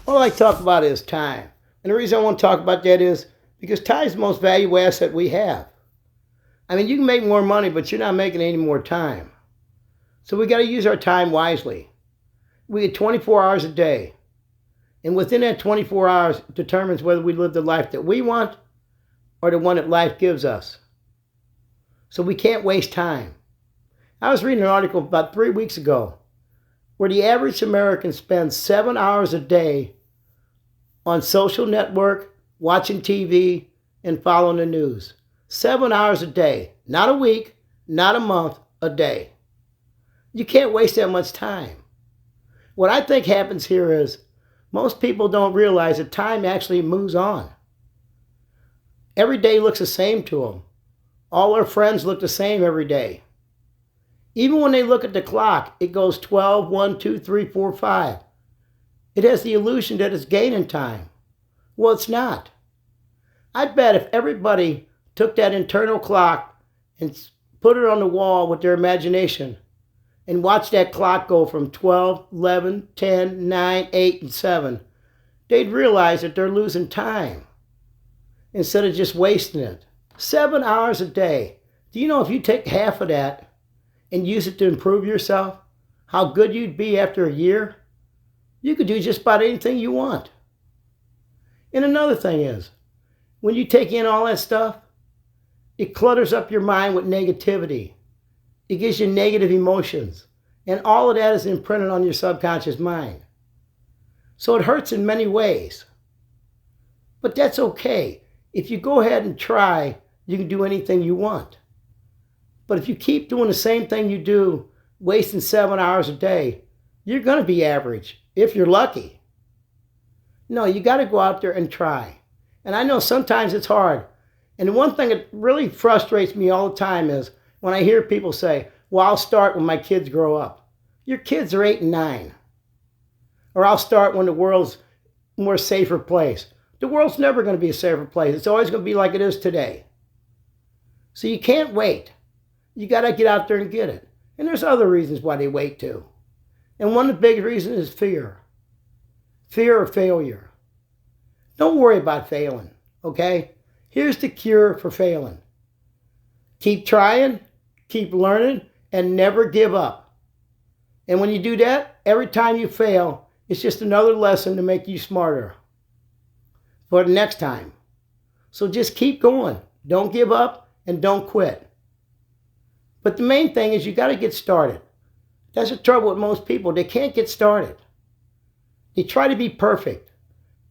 All I talk about is time. And the reason I want to talk about that is because time is the most valuable asset we have. I mean, you can make more money, but you're not making any more time. So we got to use our time wisely. We get 24 hours a day. And within that 24 hours determines whether we live the life that we want or the one that life gives us. So we can't waste time. I was reading an article about 3 weeks ago where the average American spends 7 hours a day on social network, watching TV, and following the news. 7 hours a day. Not a week, not a month, a day. You can't waste that much time. What I think happens here is most people don't realize that time actually moves on. Every day looks the same to them. All their friends look the same every day. Even when they look at the clock, it goes 12, 1, 2, 3, 4, 5. It has the illusion that it's gaining time. Well, it's not. I bet if everybody took that internal clock and put it on the wall with their imagination and watched that clock go from 12, 11, 10, 9, 8, and 7, they'd realize that they're losing time instead of just wasting it. 7 hours a day. Do you know if you take half of that and use it to improve yourself, how good you'd be after a year? You could do just about anything you want. And another thing is, when you take in all that stuff, it clutters up your mind with negativity. It gives you negative emotions. And all of that is imprinted on your subconscious mind. So it hurts in many ways. But that's okay. If you go ahead and try, you can do anything you want. But if you keep doing the same thing you do, wasting 7 hours a day, you're going to be average, if you're lucky. No, you got to go out there and try. And I know sometimes it's hard. And the one thing that really frustrates me all the time is when I hear people say, well, I'll start when my kids grow up. Your kids are 8 and 9. Or I'll start when the world's a more safer place. The world's never going to be a safer place. It's always going to be like it is today. So you can't wait. You got to get out there and get it. And there's other reasons why they wait too. And one of the big reasons is fear. Fear of failure. Don't worry about failing, okay? Here's the cure for failing. Keep trying, keep learning, and never give up. And when you do that, every time you fail, it's just another lesson to make you smarter for the next time. So just keep going. Don't give up and don't quit. But the main thing is you got to get started. That's the trouble with most people. They can't get started. They try to be perfect.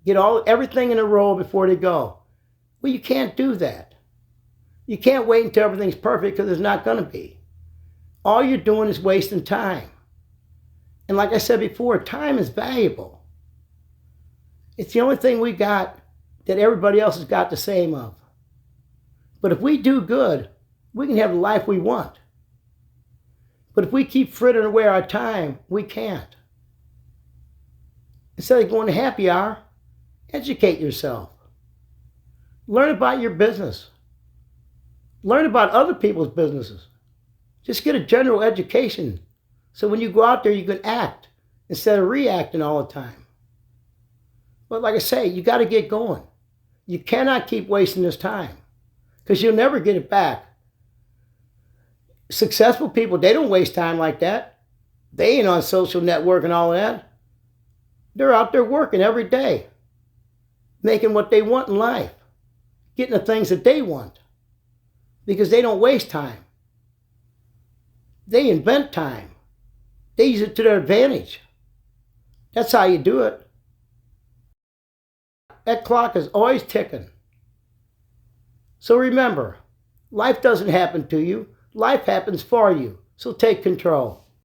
Get everything in a row before they go. Well, you can't do that. You can't wait until everything's perfect because it's not going to be. All you're doing is wasting time. And like I said before, time is valuable. It's the only thing we got that everybody else has got the same of. But if we do good, we can have the life we want. But if we keep frittering away our time, we can't. Instead of going to happy hour, educate yourself. Learn about your business. Learn about other people's businesses. Just get a general education so when you go out there, you can act instead of reacting all the time. But like I say, you got to get going. You cannot keep wasting this time because you'll never get it back. Successful people, they don't waste time like that. They ain't on social network and all of that. They're out there working every day, making what they want in life, getting the things that they want because they don't waste time. They invent time. They use it to their advantage. That's how you do it. That clock is always ticking. So remember, life doesn't happen to you. Life happens for you. So take control.